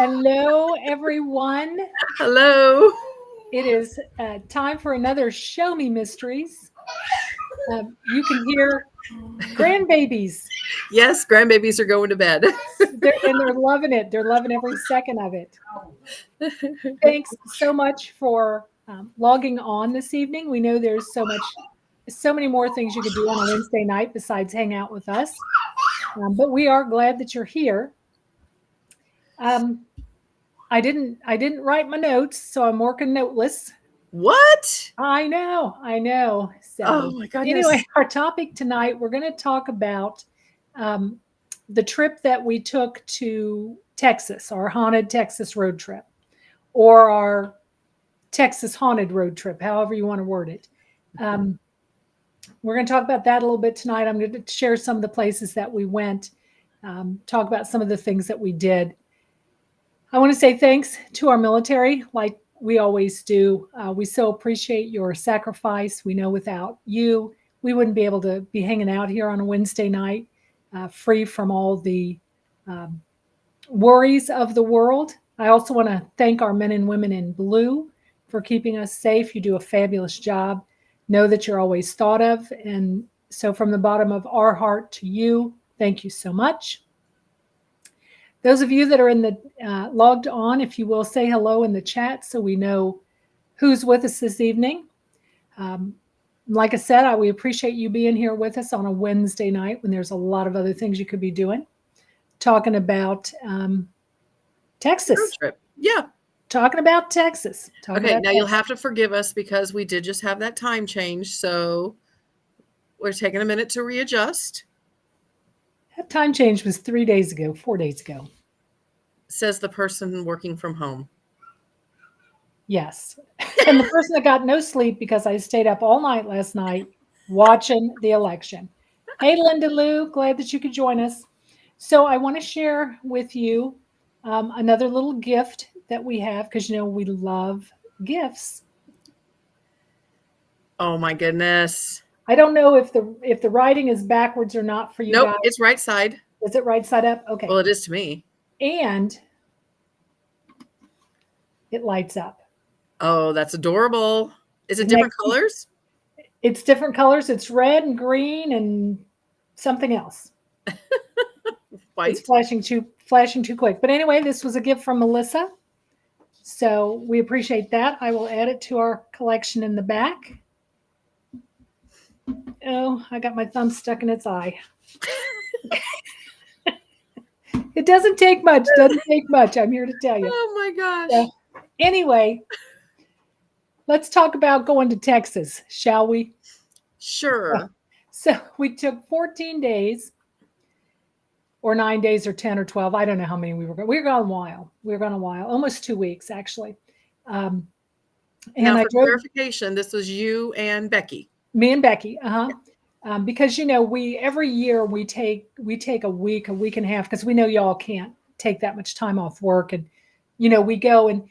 Hello, everyone. Hello. It is time for another Show Me Mysteries. You can hear grandbabies, Yes, grandbabies are going to bed. and they're loving it. They're loving every second of it. Thanks so much for logging on this evening. We know there's so many more things you could do on a Wednesday night besides hang out with us. But we are glad that you're here. I didn't write my notes, so I'm working noteless. What? I know. So Oh my goodness. anyway, our topic tonight, we're going to talk about the trip that we took to Texas, our haunted Texas road trip, or our Texas haunted road trip, however you want to word it. We're going to talk about that a little bit tonight. I'm going to share some of the places that we went, talk about some of the things that we did. I want to say thanks to our military, like we always do. We so appreciate your sacrifice. We know without you, we wouldn't be able to be hanging out here on a Wednesday night, free from all the worries of the world. I also want to thank our men and women in blue for keeping us safe. You do a fabulous job. Know that you're always thought of. And so from the bottom of our heart to you, thank you so much. Those of you that are in the logged on, if you will, say hello in the chat so we know who's with us this evening. Like I said, we appreciate you being here with us on a Wednesday night when there's a lot of other things you could be doing. Talking about Texas. Road trip. Yeah. Talking about Texas. Okay, now you'll have to forgive us because we did just have that time change. So we're taking a minute to readjust. That time change was 4 days ago. Says the person working from home. Yes. And the person that got no sleep because I stayed up all night last night watching the election. Hey, Linda Lou, glad that you could join us. So I want to share with you another little gift that we have because, you know, we love gifts. Oh, my goodness. I don't know if the writing is backwards or not for you Nope, guys. it's right side. Is it right side up? Okay. Well, it is to me. And it lights up. Oh, that's adorable. Is it different colors? It's different colors. It's red and green and something else. White. It's flashing too quick. But anyway, this was a gift from Melissa. So we appreciate that. I will add it to our collection in the back. Oh, I got my thumb stuck in its eye. It doesn't take much. I'm here to tell you. Oh my gosh. So, anyway, let's talk about going to Texas, shall we? Sure. So we took 14 days or 9 days or 10 or 12. I don't know how many we were going. We were gone a while. Almost 2 weeks, actually. And now, for clarification, this was you and Becky. Me and Becky. Because, you know, every year we take a week and a half because we know y'all can't take that much time off work. And, you know, we go and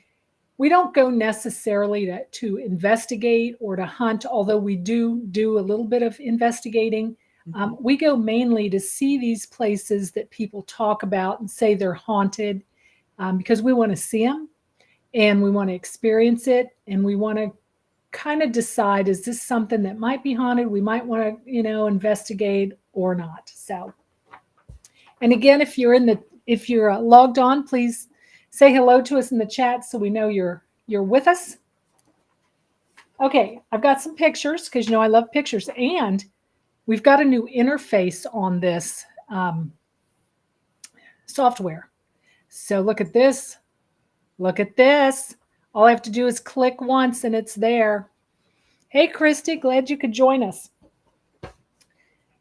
we don't go necessarily to investigate or to hunt, although we do a little bit of investigating. We go mainly to see these places that people talk about and say they're haunted because we want to see them and we want to experience it and we want to kind of decide, is this something that might be haunted? We might want to, you know, investigate or not. So, and again, if you're logged on, please say hello to us in the chat so we know you're with us. Okay, I've got some pictures because, you know, I love pictures, and we've got a new interface on this software. So look at this. All I have to do is click once and it's there. Hey, Christie, glad you could join us.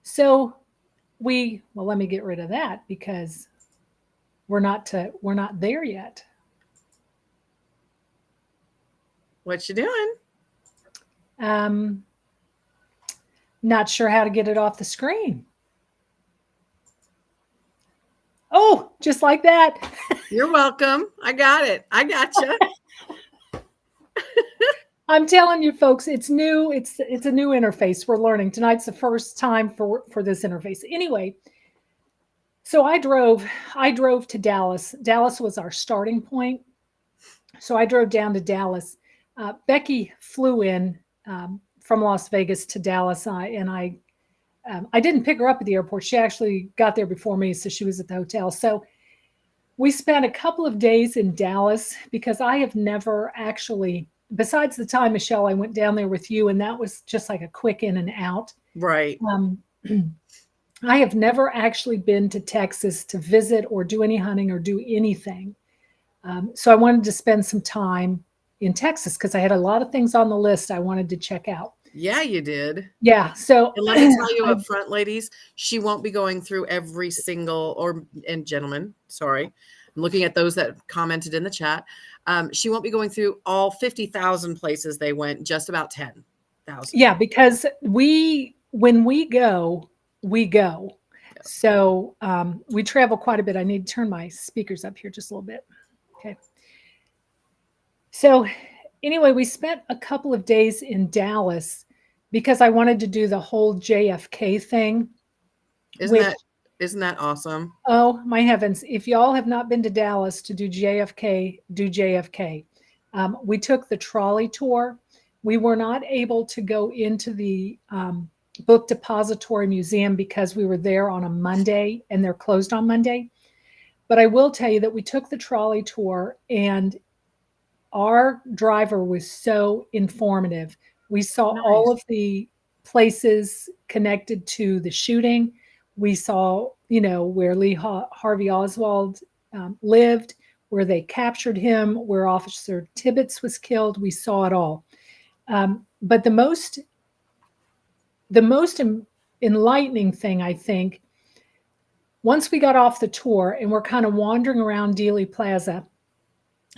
So let me get rid of that because we're not there yet. What you doing? Not sure how to get it off the screen. Oh, just like that. You're welcome. I got it. I got you. I'm telling you, folks, it's new. It's a new interface we're learning. Tonight's the first time for this interface. Anyway, So I drove to Dallas. Dallas was our starting point. So I drove down to Dallas. Becky flew in from Las Vegas to Dallas, and I didn't pick her up at the airport. She actually got there before me, so she was at the hotel. So we spent a couple of days in Dallas because I have never actually, besides the time, Michelle, I went down there with you, and that was just like a quick in and out. Right. I have never actually been to Texas to visit or do any hunting or do anything. So I wanted to spend some time in Texas because I had a lot of things on the list I wanted to check out. Yeah, you did. Yeah. So And let me tell you I, up front, ladies, she won't be going through every single, and gentlemen, sorry. I'm looking at those that commented in the chat. She won't be going through all 50,000 places they went, just about 10,000. yeah, because when we go, we go. Yeah. So we travel quite a bit. I need to turn my speakers up here just a little bit. Okay. So anyway, we spent a couple of days in Dallas because I wanted to do the whole JFK thing. Isn't that awesome? Oh my heavens. If y'all have not been to Dallas to do JFK, do JFK. We took the trolley tour. We were not able to go into the Book Depository Museum because we were there on a Monday and they're closed on Monday. But I will tell you that we took the trolley tour and our driver was so informative. We saw all of the places connected to the shooting. We saw, where Lee Harvey Oswald lived, where they captured him, where Officer Tibbetts was killed. We saw it all. But the most enlightening thing, I think, once we got off the tour and we're kind of wandering around Dealey Plaza,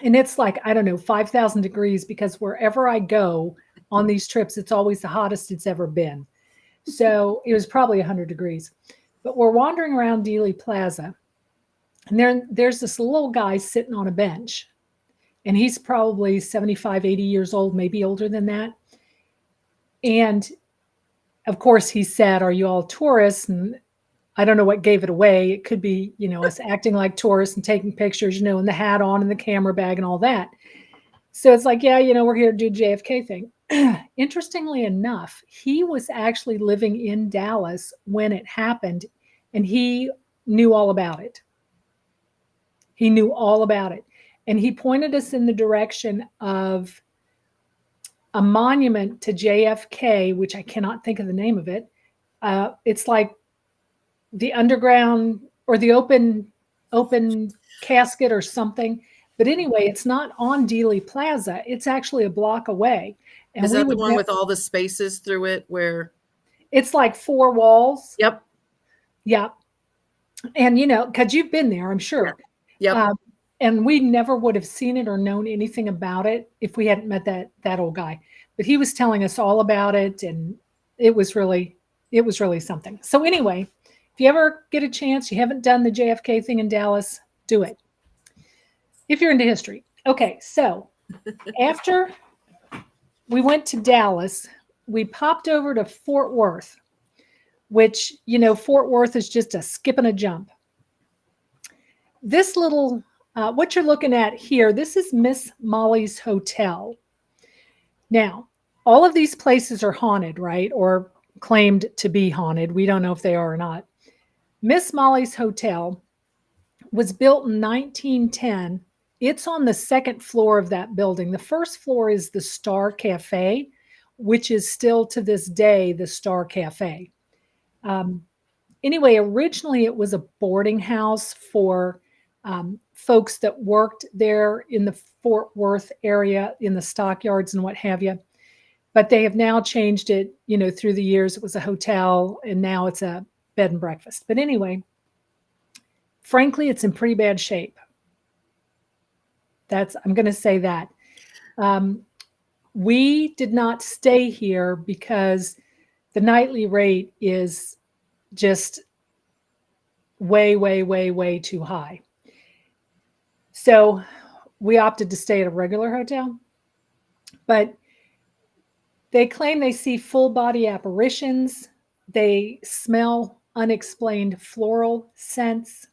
and it's like, I don't know, 5,000 degrees because wherever I go on these trips, it's always the hottest it's ever been. So it was probably 100 degrees. But we're wandering around Dealey Plaza, and there's this little guy sitting on a bench. And he's probably 75, 80 years old, maybe older than that. And of course, he said, "Are you all tourists?" And I don't know what gave it away. It could be, us acting like tourists and taking pictures, and the hat on and the camera bag and all that. So it's like, yeah, we're here to do JFK thing. Interestingly enough, he was actually living in Dallas when it happened, and he knew all about it. He knew all about it. And he pointed us in the direction of a monument to JFK, which I cannot think of the name of it. It's like the underground or the open casket or something. But anyway, it's not on Dealey Plaza. It's actually a block away. And is that the one with all the spaces through it where? It's like 4 walls. Yep. Yeah. And, because you've been there, I'm sure. Yep. And we never would have seen it or known anything about it if we hadn't met that old guy. But he was telling us all about it, and it was really something. So anyway, if you ever get a chance, you haven't done the JFK thing in Dallas, do it. If you're into history. Okay, so after we went to Dallas, we popped over to Fort Worth, which, Fort Worth is just a skip and a jump. This little, what you're looking at here, this is Miss Molly's Hotel. Now, all of these places are haunted, right? Or claimed to be haunted. We don't know if they are or not. Miss Molly's Hotel was built in 1910. It's on the second floor of that building. The first floor is the Star Cafe, which is still to this day the Star Cafe. Anyway, originally it was a boarding house for folks that worked there in the Fort Worth area, in the Stockyards and what have you. But they have now changed it, through the years. It was a hotel, and now it's a bed and breakfast. But anyway, frankly, it's in pretty bad shape. I'm going to say that. We did not stay here because the nightly rate is just way, way, way, way too high. So we opted to stay at a regular hotel. But they claim they see full body apparitions. They smell unexplained floral scents,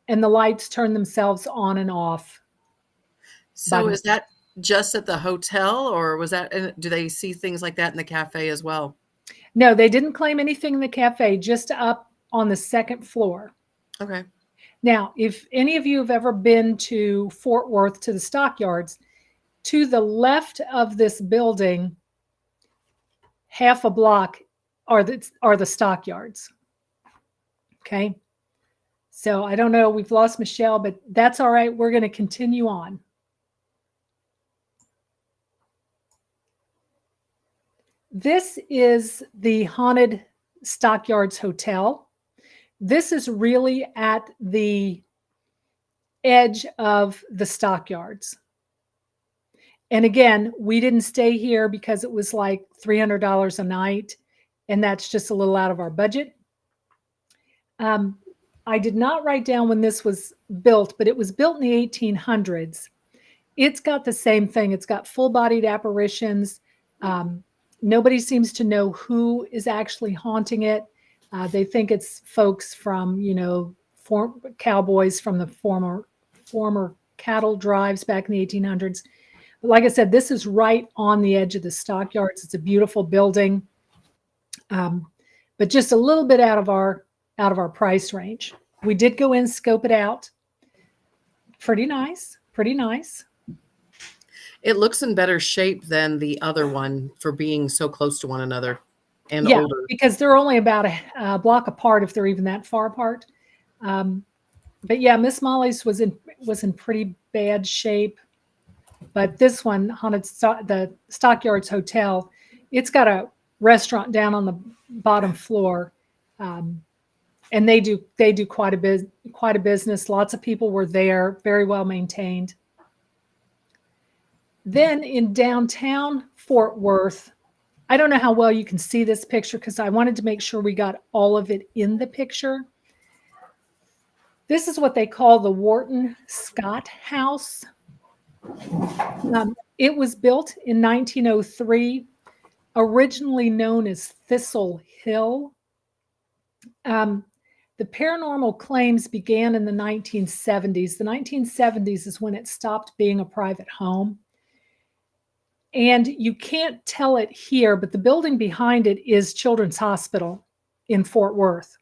and the lights turn themselves on and off by So is themselves. that just at the hotel, or was that, do they see things like that in the cafe as well? No, they didn't claim anything in the cafe, just up on the second floor. Okay. Now, if any of you have ever been to Fort Worth to the Stockyards, to the left of this building, half a block are the Stockyards. Okay. So I don't know, we've lost Michelle, but that's all right. We're going to continue on. This is the haunted Stockyards Hotel. This is really at the edge of the Stockyards. And again, we didn't stay here because it was like $300 a night, and that's just a little out of our budget. I did not write down when this was built, but it was built in the 1800s. It's got the same thing. It's got full-bodied apparitions. Nobody seems to know who is actually haunting it. They think it's folks from, cowboys from the former cattle drives back in the 1800s. But like I said, this is right on the edge of the Stockyards. It's a beautiful building, but just a little bit out of our price range. We did go in, scope it out. Pretty nice, pretty nice. It looks in better shape than the other one for being so close to one another and Yeah, older. because they're only about a block apart, if they're even that far apart. But yeah, Miss Molly's was in pretty bad shape. But this one, the Stockyards Hotel, it's got a restaurant down on the bottom floor, and they do quite a business. Lots of people were there, very well maintained. Then in downtown Fort Worth, I don't know how well you can see this picture because I wanted to make sure we got all of it in the picture. This is what they call the Wharton Scott House. It was built in 1903, originally known as Thistle Hill. The paranormal claims began in the 1970s. The 1970s is when it stopped being a private home. And you can't tell it here, but the building behind it is Children's Hospital in Fort Worth.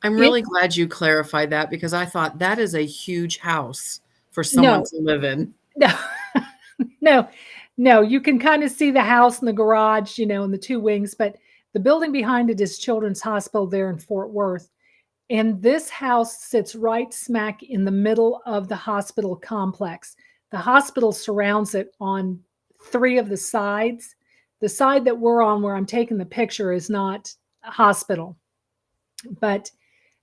I'm really glad you clarified that because I thought that is a huge house for someone to live in. No, you can kind of see the house and the garage, and the two wings, but the building behind it is Children's Hospital there in Fort Worth. And this house sits right smack in the middle of the hospital complex. The hospital surrounds it on 3 of the sides. The side that we're on, where I'm taking the picture, is not a hospital. But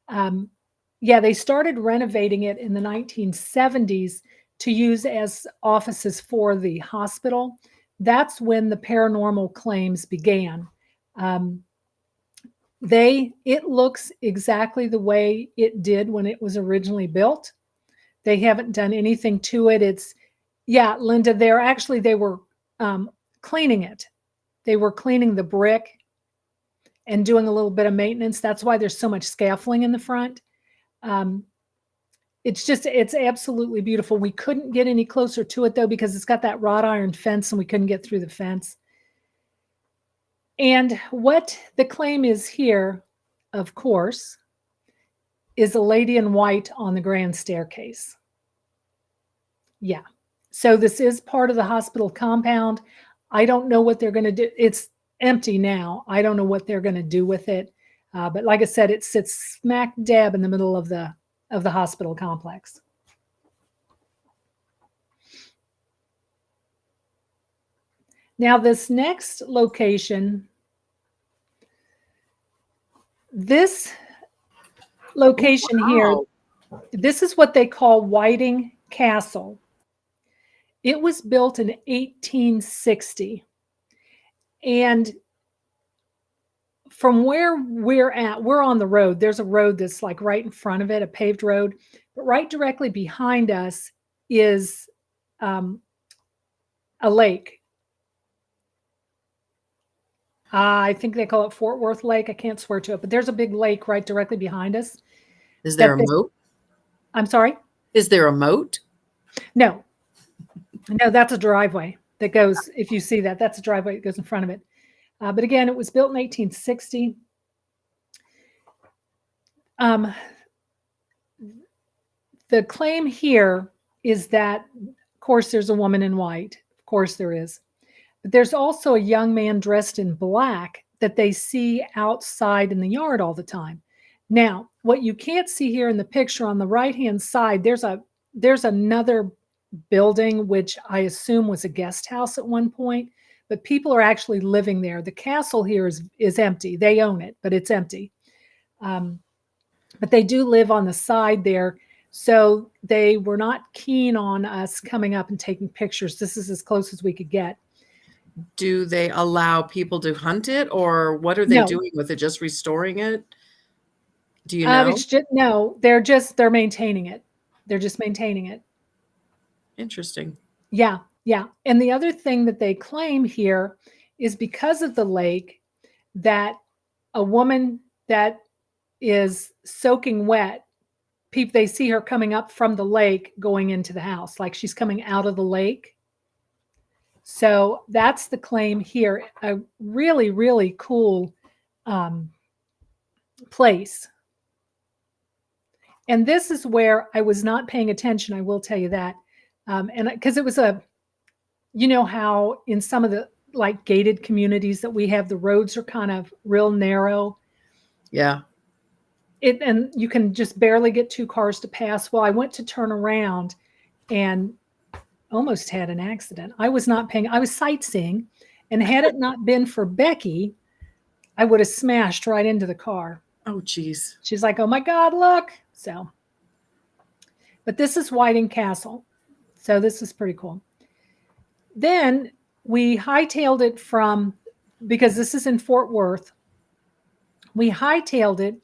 they started renovating it in the 1970s to use as offices for the hospital. That's when the paranormal claims began. It looks exactly the way it did when it was originally built. They haven't done anything to it. Linda, they were cleaning it. They were cleaning the brick and doing a little bit of maintenance. That's why there's so much scaffolding in the front. It's absolutely beautiful. We couldn't get any closer to it though, because it's got that wrought iron fence and we couldn't get through the fence. And what the claim is here, of course, is a lady in white on the grand staircase. Yeah. So this is part of the hospital compound. I don't know what they're going to do. It's empty now. I don't know what they're going to do with it. But like I said, it sits smack dab in the middle of the hospital complex. Now, this next location, here, this is what they call Whing Castle. It was built in 1860. And from where we're on the road. There's a road that's like right in front of it, a paved road. But right directly behind us is a lake. I think they call it Fort Worth Lake. I can't swear to it, but there's a big lake right directly behind us. Is there a That moat? I'm sorry? Is there a moat? No, no, that's a driveway that goes, if you see that, that's a driveway that goes in front of it. But again, it was built in 1860. The claim here is that, of course, there's a woman in white. Of course, there is. But there's also a young man dressed in black that they see outside in the yard all the time. Now, what you can't see here in the picture on the right-hand side, there's another building, which I assume was a guest house at one point, but people are actually living there. The castle here is empty. They own it, but it's empty. But they do live on the side there. So they were not keen on us coming up and taking pictures. This is as close as we could get. Do they allow people to hunt it, or what are they doing with it? Just restoring it? Do you know? No, they're maintaining it. They're just maintaining it. Interesting. Yeah, yeah. And the other thing that they claim here is because of the lake, that a woman that is soaking wet, they see her coming up from the lake going into the house, like she's coming out of the lake. So that's the claim here. A really, really cool place. And this is where I was not paying attention, I will tell you that. And because it was you know how in some of the like gated communities that we have, the roads are kind of real narrow. Yeah. And you can just barely get two cars to pass. Well, I went to turn around and almost had an accident. I was sightseeing, and had it not been for Becky, I would have smashed right into the car. Oh, geez. She's like, oh my God, look. So, but this is Whing Castle. So this is pretty cool. Then we hightailed it because this is in Fort Worth. We hightailed it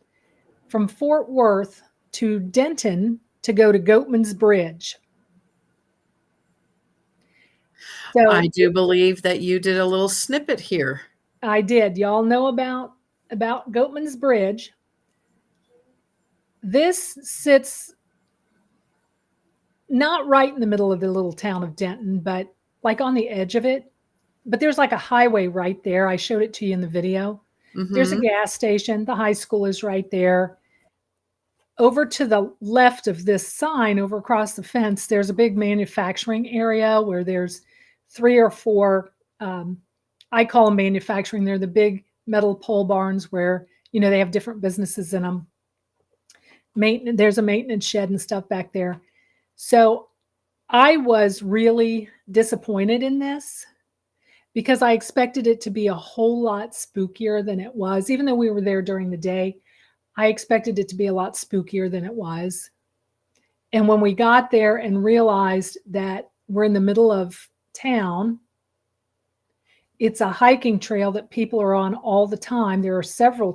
from Fort Worth to Denton to go to Goatmans Bridge. So I do believe that you did a little snippet here. I did. Y'all know about Goatmans Bridge. This sits not right in the middle of the little town of Denton, but like on the edge of it. But there's like a highway right there. I showed it to you in the video. Mm-hmm. There's a gas station. The high school is right there. Over to the left of this sign, over across the fence, there's a big manufacturing area where there's 3 or 4, I call them manufacturing. They're the big metal pole barns where, you know, they have different businesses in them. There's a maintenance shed and stuff back there. So I was really disappointed in this because I expected it to be a whole lot spookier than it was. Even though we were there during the day, I expected it to be a lot spookier than it was. And when we got there and realized that we're in the middle of town, it's a hiking trail that people are on all the time. There are several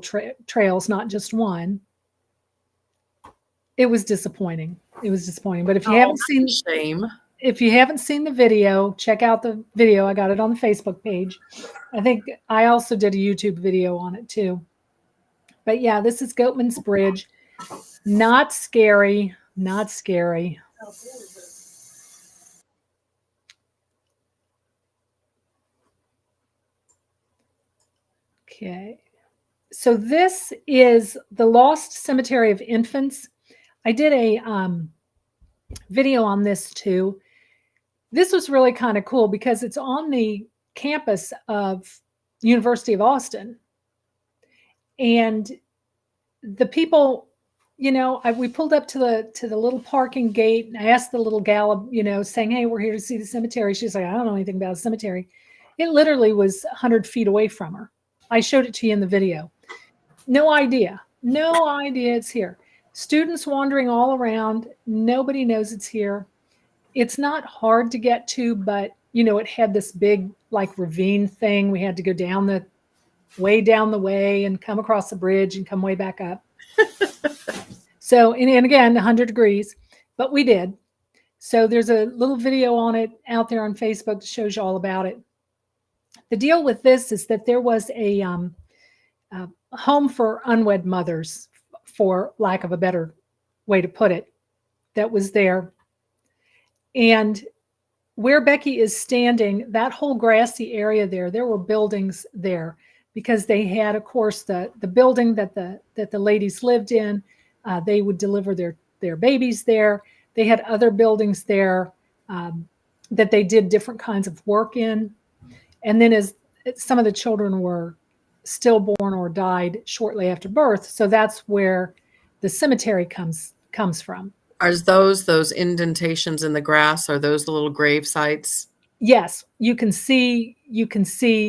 trails, not just one. It was disappointing. It was disappointing. But if you haven't seen the video, check out the video. I got it on the Facebook page. I think I also did a YouTube video on it too. But yeah, this is Goatmans Bridge. Not scary. Not scary. Okay. So this is the Lost Cemetery of Infants. I did a video on this too. This was really kind of cool because it's on the campus of University of Austin. And the people, you know, we pulled up to the little parking gate, and I asked the little gal, you know, saying, hey, we're here to see the cemetery. She's like, I don't know anything about a cemetery. It literally was 100 feet away from her. I showed it to you in the video. No idea it's here. Students wandering all around. Nobody knows it's here. It's not hard to get to, but, you know, it had this big like ravine thing. We had to go way down the way and come across the bridge and come way back up. So, and again, 100 degrees, but we did. So there's a little video on it out there on Facebook that shows you all about it. the deal with this is that there was a home for unwed mothers, for lack of a better way to put it, that was there. And where Becky is standing, that whole grassy area there were buildings there, because they had, of course, the building that the ladies lived in. They would deliver their babies there. They had other buildings there that they did different kinds of work in. And then as some of the children were stillborn or died shortly after birth, so that's where the cemetery comes from. Are those indentations in the grass? Are those the little grave sites? Yes, you can see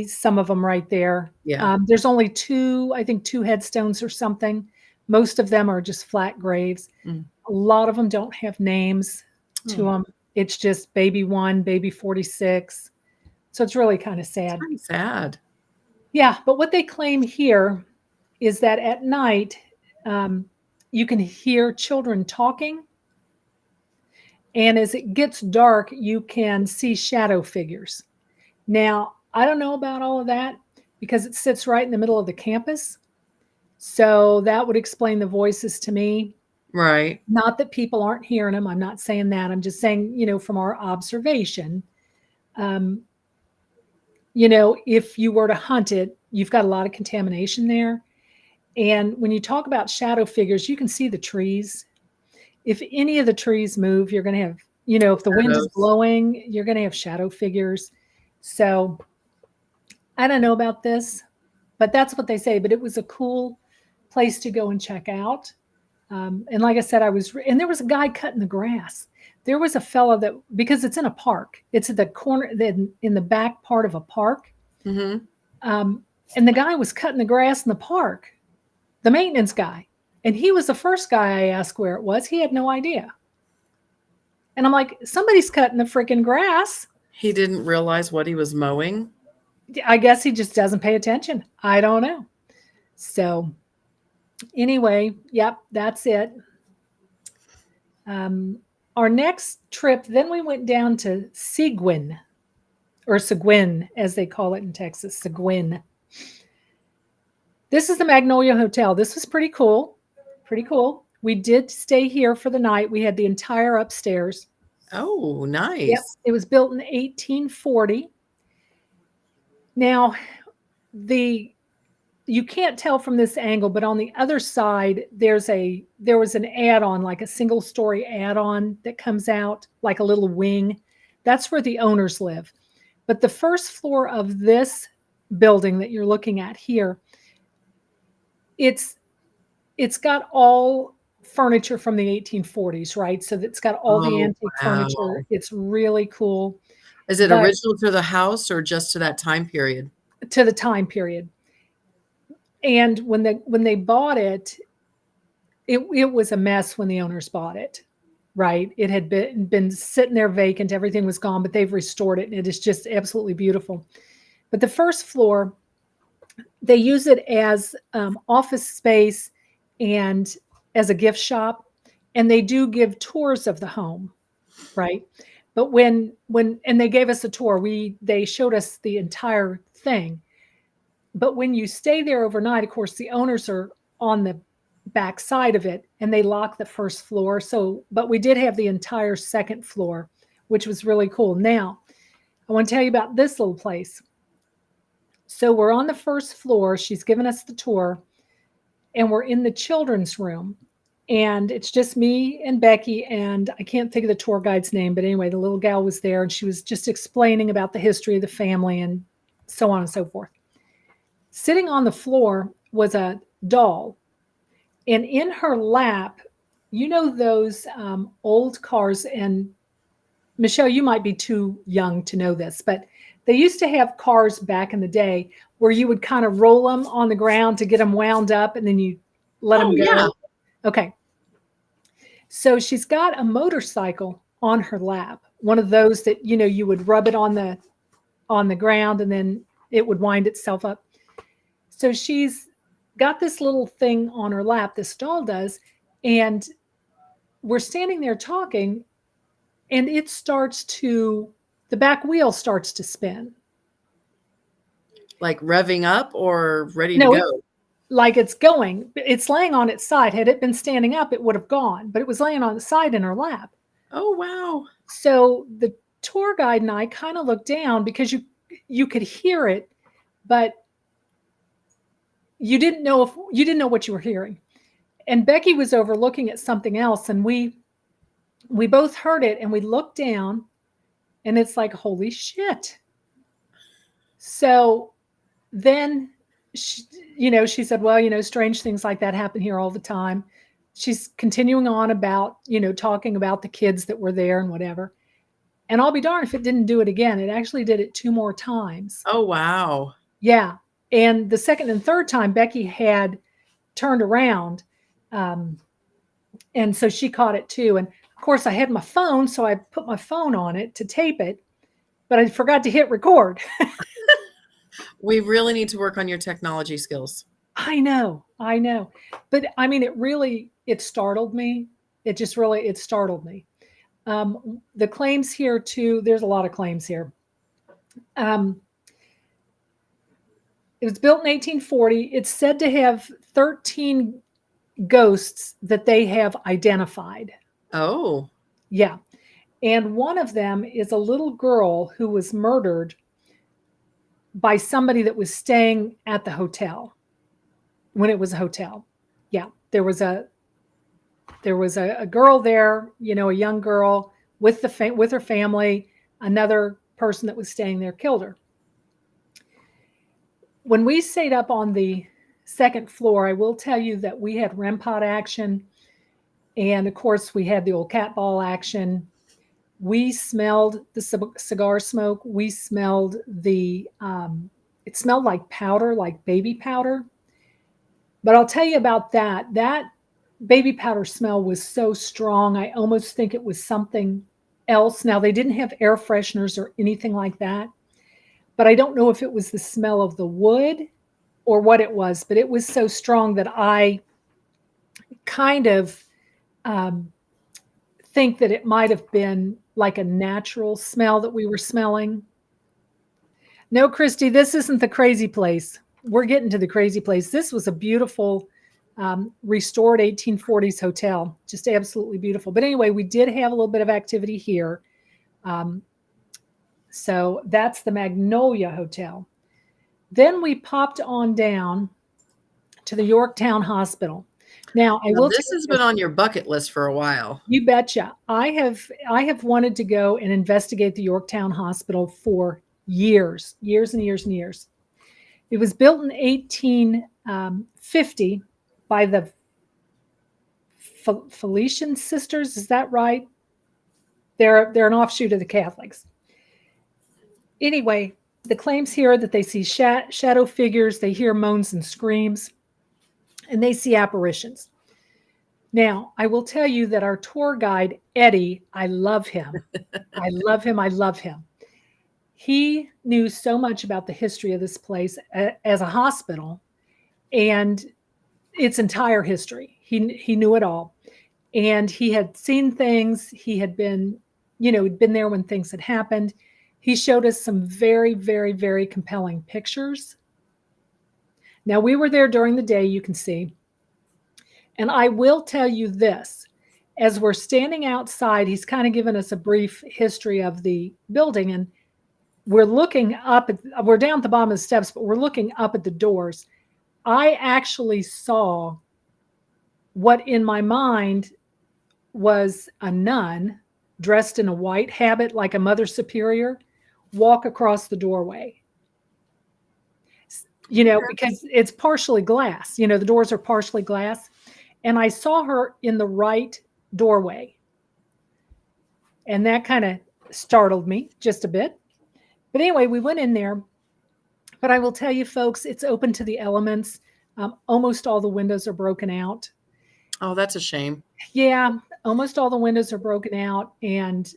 some of them right there. Yeah. There's only I think two headstones or something. Most of them are just flat graves. Mm. A lot of them don't have names to them. It's just baby 1, baby 46. So it's really kind of sad. It's pretty sad. Yeah, but what they claim here is that at night you can hear children talking. And as it gets dark, you can see shadow figures. Now, I don't know about all of that because it sits right in the middle of the campus. So that would explain the voices to me. Right. Not that people aren't hearing them. I'm not saying that. I'm just saying, from our observation, if you were to hunt it, you've got a lot of contamination there. And when you talk about shadow figures, you can see the trees. If any of the trees move, you're going to have, if the wind is blowing, you're going to have shadow figures. So I don't know about this, but that's what they say. But it was a cool place to go and check out. And like I said, and there was a guy cutting the grass. There was a fella because it's in a park. It's at the corner, in the back part of a park. Mm-hmm. And the guy was cutting the grass in the park, the maintenance guy. And he was the first guy I asked where it was. He had no idea. And I'm like, somebody's cutting the freaking grass. He didn't realize what he was mowing. I guess he just doesn't pay attention. I don't know. So anyway, yep, that's it. Our next trip, then we went down to Seguin, or Seguin, as they call it in Texas, Seguin. This is the Magnolia Hotel. This was pretty cool. Pretty cool. We did stay here for the night. We had the entire upstairs. Oh, nice. Yep. It was built in 1840. Now, you can't tell from this angle, but on the other side, there was an add-on, like a single-story add-on that comes out, like a little wing. That's where the owners live. But the first floor of this building that you're looking at here, it's got all furniture from the 1840s, right? So it's got all the antique furniture. It's really cool. Is it original to the house or just to that time period? To the time period. And when they bought it, it was a mess when the owners bought it, right? It had been sitting there vacant. Everything was gone, but they've restored it, and it is just absolutely beautiful. But the first floor, they use it as office space and as a gift shop, and they do give tours of the home, right? But when they gave us a tour, they showed us the entire thing. But when you stay there overnight, of course, the owners are on the back side of it, and they lock the first floor. But we did have the entire second floor, which was really cool. Now, I want to tell you about this little place. So we're on the first floor. She's given us the tour, and we're in the children's room. And it's just me and Becky, and I can't think of the tour guide's name, but anyway, the little gal was there, and she was just explaining about the history of the family and so on and so forth. Sitting on the floor was a doll, and in her lap, those old cars, and Michelle, you might be too young to know this, but they used to have cars back in the day where you would kind of roll them on the ground to get them wound up, and then you let them go. Yeah. Okay. So she's got a motorcycle on her lap, one of those that, you would rub it on the ground and then it would wind itself up. So she's got this little thing on her lap, this doll does, and we're standing there talking, and the back wheel starts to spin. Like revving up or ready to No, go? like it's going. It's laying on its side. Had it been standing up, it would have gone, but it was laying on its side in her lap. Oh, wow. So the tour guide and I kind of looked down because you could hear it, but you didn't know what you were hearing. And Becky was over looking at something else, and we both heard it, and we looked down, and it's like, holy shit. So then she said, well, strange things like that happen here all the time. She's continuing on about, talking about the kids that were there and whatever. And I'll be darned if it didn't do it again. It actually did it 2 more times. Oh, wow. Yeah. And the second and third time, Becky had turned around. And so she caught it too. And of course, I had my phone, so I put my phone on it to tape it, but I forgot to hit record. We really need to work on your technology skills. I know. But I mean, it startled me. It startled me. The claims here too, there's a lot of claims here. It was built in 1840. It's said to have 13 ghosts that they have identified. Oh. Yeah. And one of them is a little girl who was murdered by somebody that was staying at the hotel when it was a hotel. Yeah. There was a girl there, a young girl with her family. Another person that was staying there killed her. When we stayed up on the second floor, I will tell you that we had REM pod action. And of course, we had the old cat ball action. We smelled the cigar smoke. We smelled it smelled like powder, like baby powder. But I'll tell you about that. That baby powder smell was so strong. I almost think it was something else. Now, they didn't have air fresheners or anything like that. But I don't know if it was the smell of the wood or what it was. But it was so strong that I kind of think that it might have been like a natural smell that we were smelling. No, Christie, this isn't the crazy place. We're getting to the crazy place. This was a beautiful restored 1840s hotel, just absolutely beautiful. But anyway, we did have a little bit of activity here. So that's the Magnolia Hotel. Then we popped on down to the Yorktown Hospital. Now, This has been on your bucket list for a while. You betcha. I have wanted to go and investigate the Yorktown Hospital for years and years and years. It was built in 1850 by the Felician sisters. Is that right? They're an offshoot of the Catholics. Anyway, the claims here are that they see shadow figures, they hear moans and screams, and they see apparitions. Now, I will tell you that our tour guide, Eddie, I love him. I love him. He knew so much about the history of this place as a hospital and its entire history. He knew it all. And he had seen things. He had been, he'd been there when things had happened. He showed us some very, very, very compelling pictures. Now, we were there during the day, you can see. And I will tell you this, as we're standing outside, he's kind of given us a brief history of the building, and we're looking up, we're down at the bottom of the steps, but we're looking up at the doors. I actually saw what in my mind was a nun dressed in a white habit like a Mother Superior walk across the doorway. Because it's partially glass, the doors are partially glass. And I saw her in the right doorway. And that kind of startled me just a bit. But anyway, we went in there. But I will tell you, folks, it's open to the elements. Almost all the windows are broken out. Oh, that's a shame. Yeah, almost all the windows are broken out. And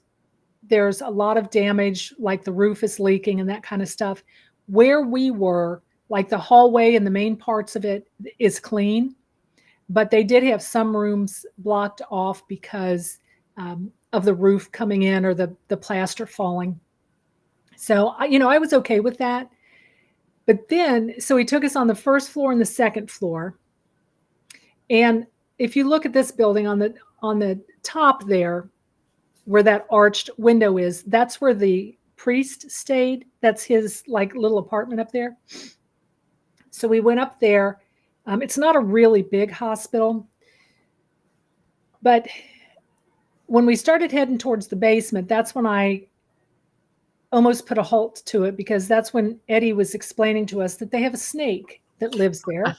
there's a lot of damage, like the roof is leaking and that kind of stuff. Where we were, like the hallway and the main parts of it is clean. But they did have some rooms blocked off because of the roof coming in or the plaster falling. So, I was okay with that. But then, so he took us on the first floor and the second floor. And if you look at this building on the top there, where that arched window is, that's where the priest stayed. That's his like little apartment up there. So we went up there. It's not a really big hospital, but when we started heading towards the basement, that's when I almost put a halt to it, because that's when Eddie was explaining to us that they have a snake that lives there.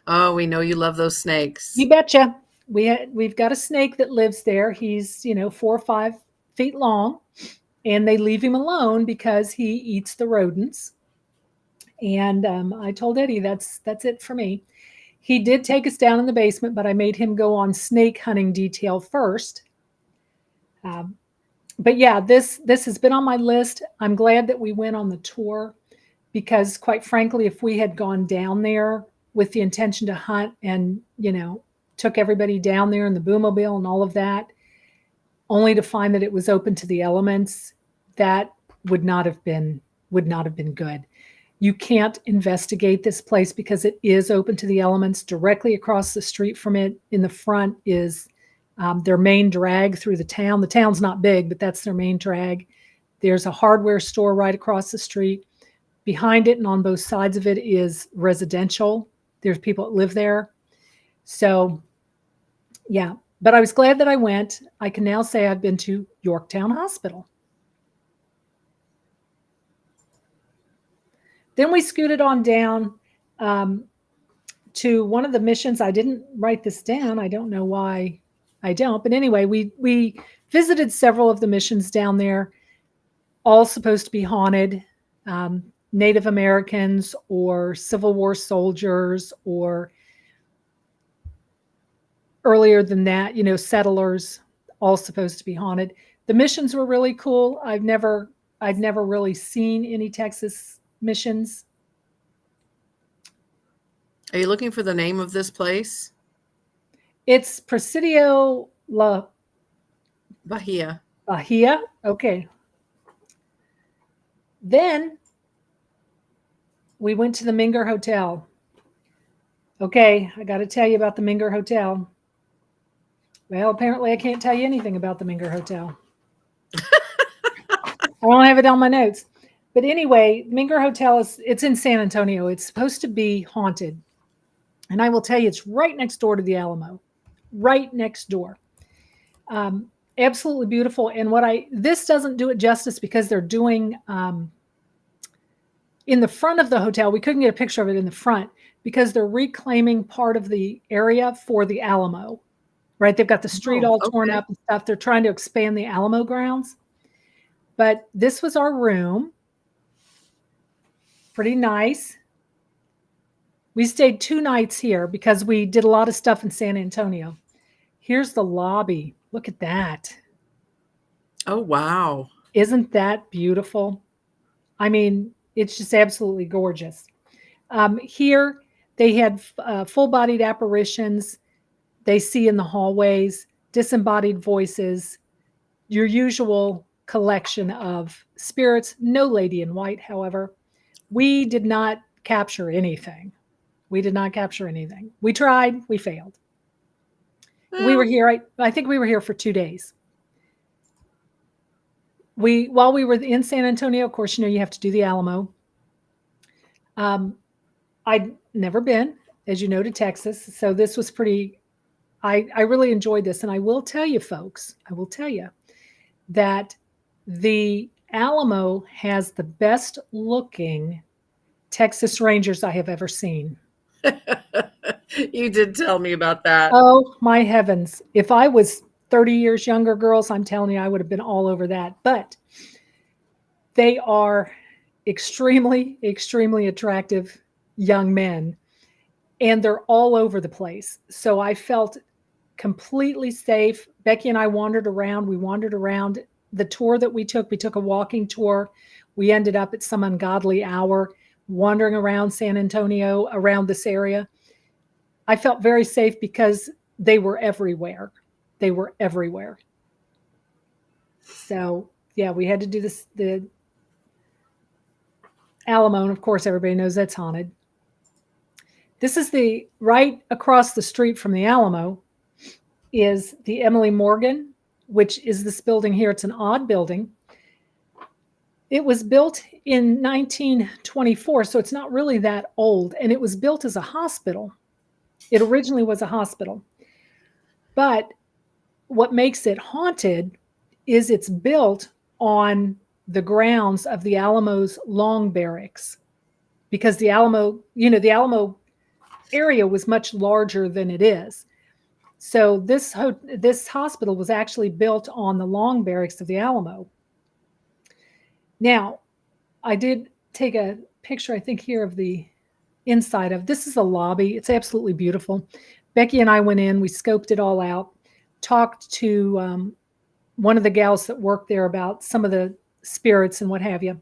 Oh, we know you love those snakes. You betcha. We've got a snake that lives there. He's 4 or 5 feet long, and they leave him alone because he eats the rodents. And I told Eddie that's it for me. He did take us down in the basement, but I made him go on snake hunting detail first. But yeah, this has been on my list. I'm glad that we went on the tour, because quite frankly, if we had gone down there with the intention to hunt and, took everybody down there in the boomobile and all of that, only to find that it was open to the elements, that would not have been good. You can't investigate this place because it is open to the elements. Directly across the street from it in the front is their main drag through the town. The town's not big, but that's their main drag. There's a hardware store right across the street. Behind it and on both sides of it is residential. There's people that live there. So, yeah. But I was glad that I went. I can now say I've been to Yorktown Hospital. Then we scooted on down to one of the missions. I didn't write this down. I don't know why I don't. But anyway, we visited several of the missions down there, all supposed to be haunted. Native Americans or Civil War soldiers, or earlier than that, settlers, all supposed to be haunted. The missions were really cool. I've never really seen any Texas missions. Are you looking for the name of this place? It's Presidio La Bahia. Bahia. Okay. Then we went to the Minger Hotel. Okay, I got to tell you about the Minger Hotel. Well, apparently I can't tell you anything about the Minger Hotel. I don't have it on my notes. But anyway, Minger Hotel it's in San Antonio. It's supposed to be haunted. And I will tell you, it's right next door to the Alamo. Right next door. Absolutely beautiful. And this doesn't do it justice, because they're doing in the front of the hotel. We couldn't get a picture of it in the front because they're reclaiming part of the area for the Alamo. Right? They've got the street all torn up and stuff. They're trying to expand the Alamo grounds. But this was our room. Pretty nice. We stayed 2 nights here because we did a lot of stuff in San Antonio. Here's the lobby. Look at that. Oh, wow. Isn't that beautiful? I mean, it's just absolutely gorgeous. Here, they had full-bodied apparitions. They see in the hallways, disembodied voices, your usual collection of spirits. No lady in white, however. We did not capture anything. We tried. We failed. We were here. I think we were here for 2 days. While we were in San Antonio, of course, you have to do the Alamo. I'd never been, as you know, to Texas. So this was pretty, I really enjoyed this. And I will tell you, folks, that the Alamo has the best looking Texas Rangers I have ever seen. You did tell me about that. Oh, my heavens. If I was 30 years younger, girls, I'm telling you, I would have been all over that. But they are extremely, extremely attractive young men, and they're all over the place. So I felt completely safe. Becky and I wandered around. We wandered around. The tour that we took a walking tour. We ended up at some ungodly hour wandering around San Antonio, around this area. I felt very safe because they were everywhere. So, yeah, we had to do this. Alamo, and of course, everybody knows that's haunted. This is the right across the street from the Alamo is the Emily Morgan, which is this building here. It's an odd building. It was built in 1924, so it's not really that old. And it was built as a hospital. It originally was a hospital. But what makes it haunted is it's built on the grounds of the Alamo's long barracks. Because the Alamo, the Alamo area was much larger than it is. So this hospital was actually built on the long barracks of the Alamo. Now, I did take a picture, I think, here of the inside of this is a lobby. It's absolutely beautiful. Becky and I went in, we scoped it all out, talked to one of the gals that worked there about some of the spirits and what have you.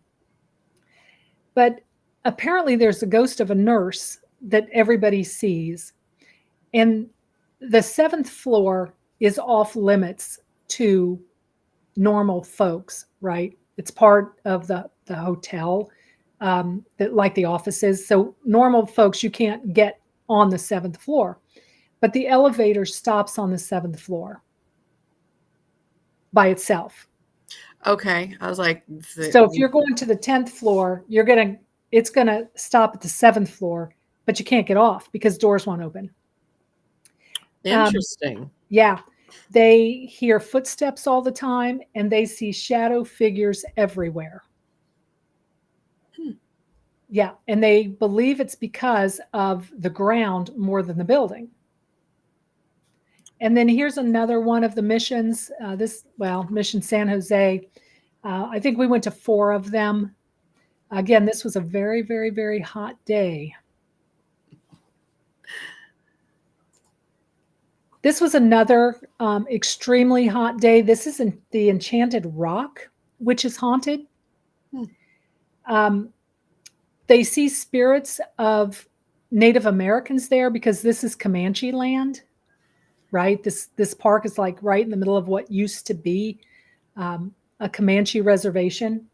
But apparently there's a ghost of a nurse that everybody sees. And the 7th floor is off limits to normal folks, right? It's part of the hotel, that like the offices. So normal folks, you can't get on the 7th floor. But the elevator stops on the 7th floor by itself. Okay. I was like, so if you're going to the 10th floor, it's gonna stop at the 7th floor, but you can't get off because doors won't open. Interesting. Yeah. They hear footsteps all the time and they see shadow figures everywhere. Yeah. And they believe it's because of the ground more than the building. And then here's another one of the missions. Mission San Jose. I think we went to 4 of them. Again, this was a very, very, very hot day. This was another extremely hot day. This is in the Enchanted Rock, which is haunted. They see spirits of Native Americans there because this is Comanche land, right? This park is like right in the middle of what used to be a Comanche reservation.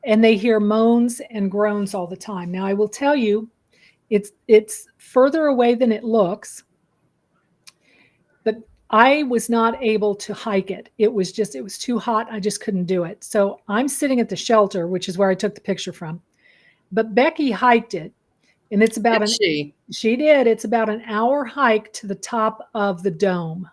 And they hear moans and groans all the time. Now, I will tell you, it's further away than it looks. But I was not able to hike it. It was too hot. I just couldn't do it. So I'm sitting at the shelter, which is where I took the picture from. But Becky hiked it. And it's about she did. It's about an hour hike to the top of the dome.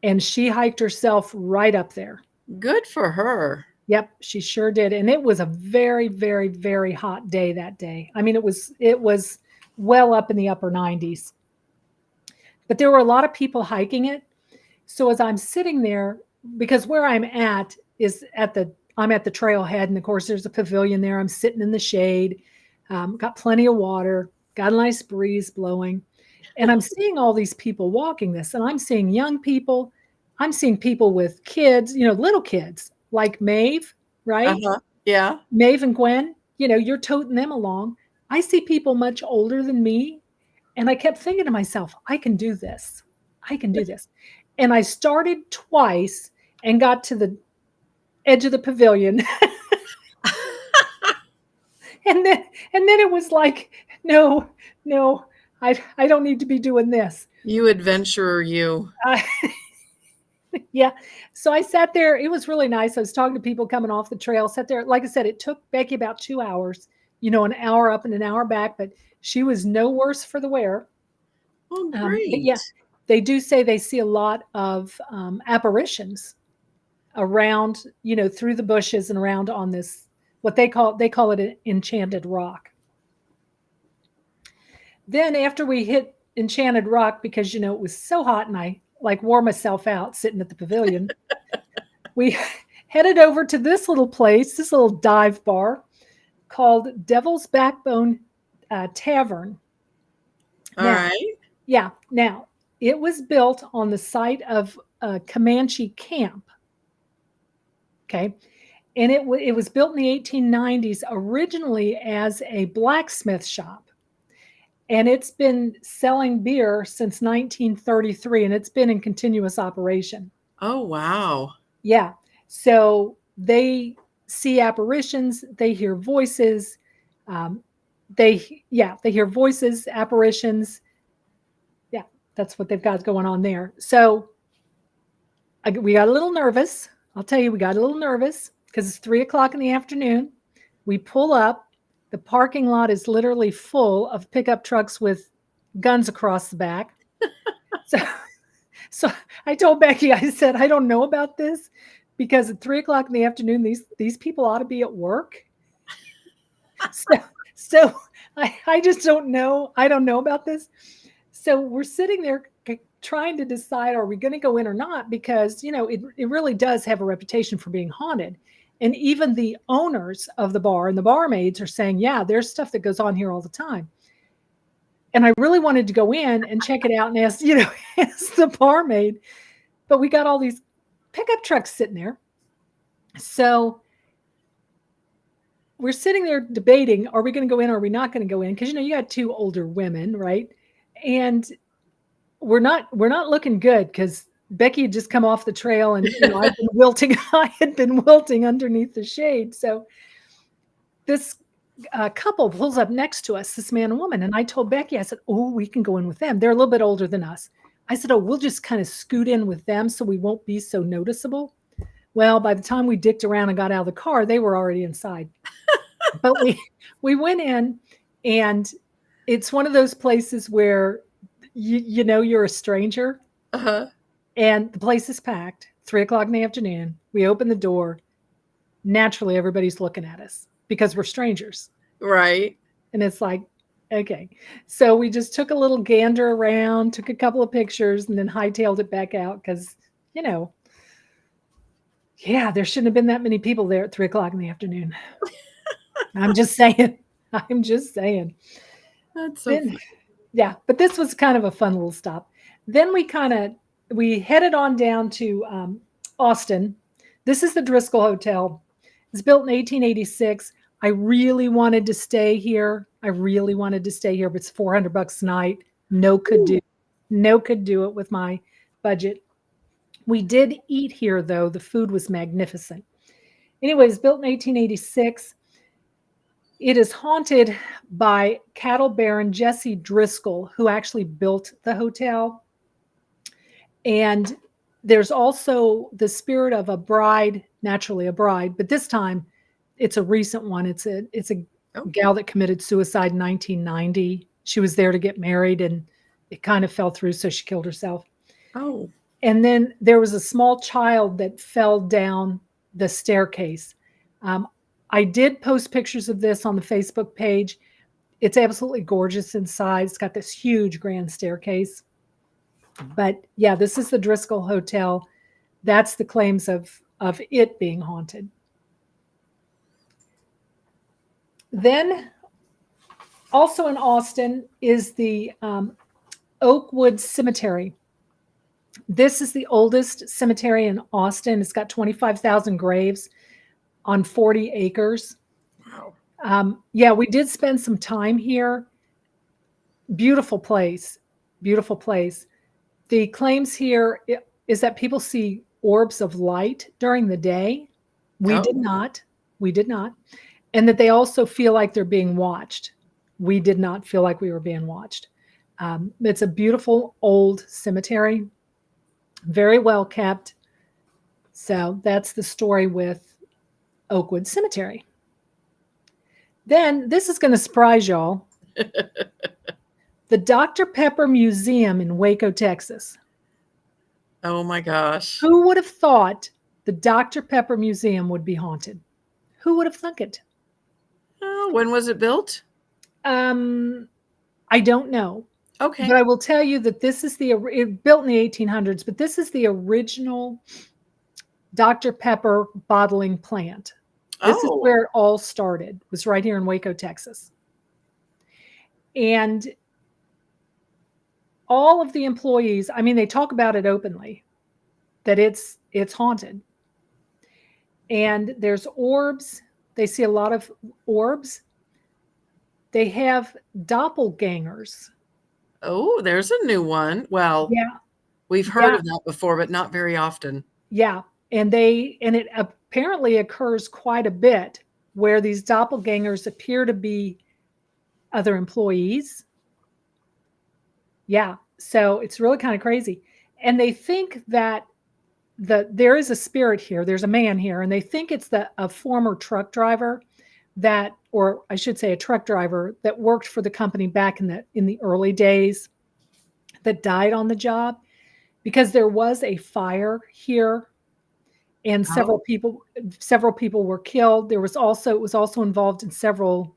And she hiked herself right up there. Good for her. Yep, she sure did. And it was a very, very, very hot day that day. I mean, it was well up in the upper 90s. But there were a lot of people hiking it. So as I'm sitting there, because where I'm at is I'm at the trailhead. And of course, there's a pavilion there. I'm sitting in the shade, got plenty of water, got a nice breeze blowing. And I'm seeing all these people walking this. And I'm seeing young people. I'm seeing people with kids, little kids like Maeve, right? Uh-huh. Yeah. Maeve and Gwen, you're toting them along. I see people much older than me. And I kept thinking to myself, I can do this. I can do this. And I started twice and got to the edge of the pavilion. and then it was like, no, I don't need to be doing this. You adventurer, you. Yeah. So I sat there. It was really nice. I was talking to people coming off the trail, sat there. Like I said, it took Becky about 2 hours, an hour up and an hour back, but she was no worse for the wear. Oh, great. But yeah, they do say they see a lot of apparitions around, through the bushes and around on this, what they call it an Enchanted Rock. Then after we hit Enchanted Rock, because, it was so hot and I wore myself out sitting at the pavilion, we headed over to this little place, this little dive bar called Devil's Backbone Tavern. All right. Yeah. Now, it was built on the site of a Comanche camp. Okay. And it was built in the 1890s originally as a blacksmith shop. And it's been selling beer since 1933, and it's been in continuous operation. Oh, wow. Yeah. So they see apparitions. They hear voices. Um, they hear voices, apparitions. Yeah, that's what they've got going on there. So we got a little nervous. I'll tell you, we got a little nervous because it's 3 o'clock in the afternoon. We pull up. The parking lot is literally full of pickup trucks with guns across the back. So, so I told Becky, I said, I don't know about this because at 3 o'clock in the afternoon, these people ought to be at work. So I just don't know. I don't know about this. So we're sitting there trying to decide, are we going to go in or not? Because, it really does have a reputation for being haunted. And even the owners of the bar and the barmaids are saying, yeah, there's stuff that goes on here all the time. And I really wanted to go in and check it out and ask, ask the barmaid. But we got all these pickup trucks sitting there. So we're sitting there debating, are we going to go in or are we not going to go in? Because, you got two older women, right? And we're not looking good because Becky had just come off the trail and I'd been wilting. I had been wilting underneath the shade. So this couple pulls up next to us, this man and woman. And I told Becky, I said, oh, we can go in with them. They're a little bit older than us. I said, oh, we'll just kind of scoot in with them so we won't be so noticeable. Well, by the time we dicked around and got out of the car, they were already inside. But we went in, and it's one of those places where you're a stranger. Uh-huh. And the place is packed. 3 o'clock in the afternoon. We open the door. Naturally, everybody's looking at us because we're strangers. Right. And it's like, okay. So we just took a little gander around, took a couple of pictures, and then hightailed it back out because, yeah, there shouldn't have been that many people there at 3 o'clock in the afternoon. I'm just saying. That's so funny. Yeah, but this was kind of a fun little stop. Then we headed on down to Austin. This is the Driscoll Hotel. It's built in 1886. I really wanted to stay here. But it's $400 a night. No could do it with my budget. We did eat here, though. The food was magnificent. Anyways, built in 1886. It is haunted by cattle baron Jesse Driscoll, who actually built the hotel. And there's also the spirit of a bride, naturally a bride, but this time it's a recent one. It's a gal that committed suicide in 1990. She was there to get married and it kind of fell through, so she killed herself. Oh. And then there was a small child that fell down the staircase. I did post pictures of this on the Facebook page. It's absolutely gorgeous inside. It's got this huge grand staircase. But yeah, this is the Driscoll Hotel. That's the claims of it being haunted. Then also in Austin is the Oakwood Cemetery. This is the oldest cemetery in Austin. It's got 25,000 graves on 40 acres. Wow. Yeah, we did spend some time here. Beautiful place. The claims here is that people see orbs of light during the day. We did not. And that they also feel like they're being watched. We did not feel like we were being watched. It's a beautiful old cemetery, very well kept. So that's the story with Oakwood Cemetery. Then this is going to surprise y'all. The Dr. Pepper Museum in Waco, Texas. Oh my gosh. Who would have thought the Dr. Pepper Museum would be haunted? Who would have thunk it? Oh, when was it built? I don't know. Okay. But I will tell you that this is it built in the 1800s, but this is the original Dr. Pepper bottling plant. This is where it all started, was right here in Waco, Texas. And all of the employees, I mean, they talk about it openly, that it's haunted. And there's orbs. They see a lot of orbs. They have doppelgangers. Oh, there's a new one. Well, yeah, we've heard of that before, but not very often. Yeah. And it apparently occurs quite a bit where these doppelgangers appear to be other employees. Yeah. So it's really kind of crazy. And they think that there is a spirit here. There's a man here, and they think it's a former truck driver that, or I should say, a truck driver that worked for the company back in the early days that died on the job, because there was a fire here and Oh, several people were killed. It was also involved in several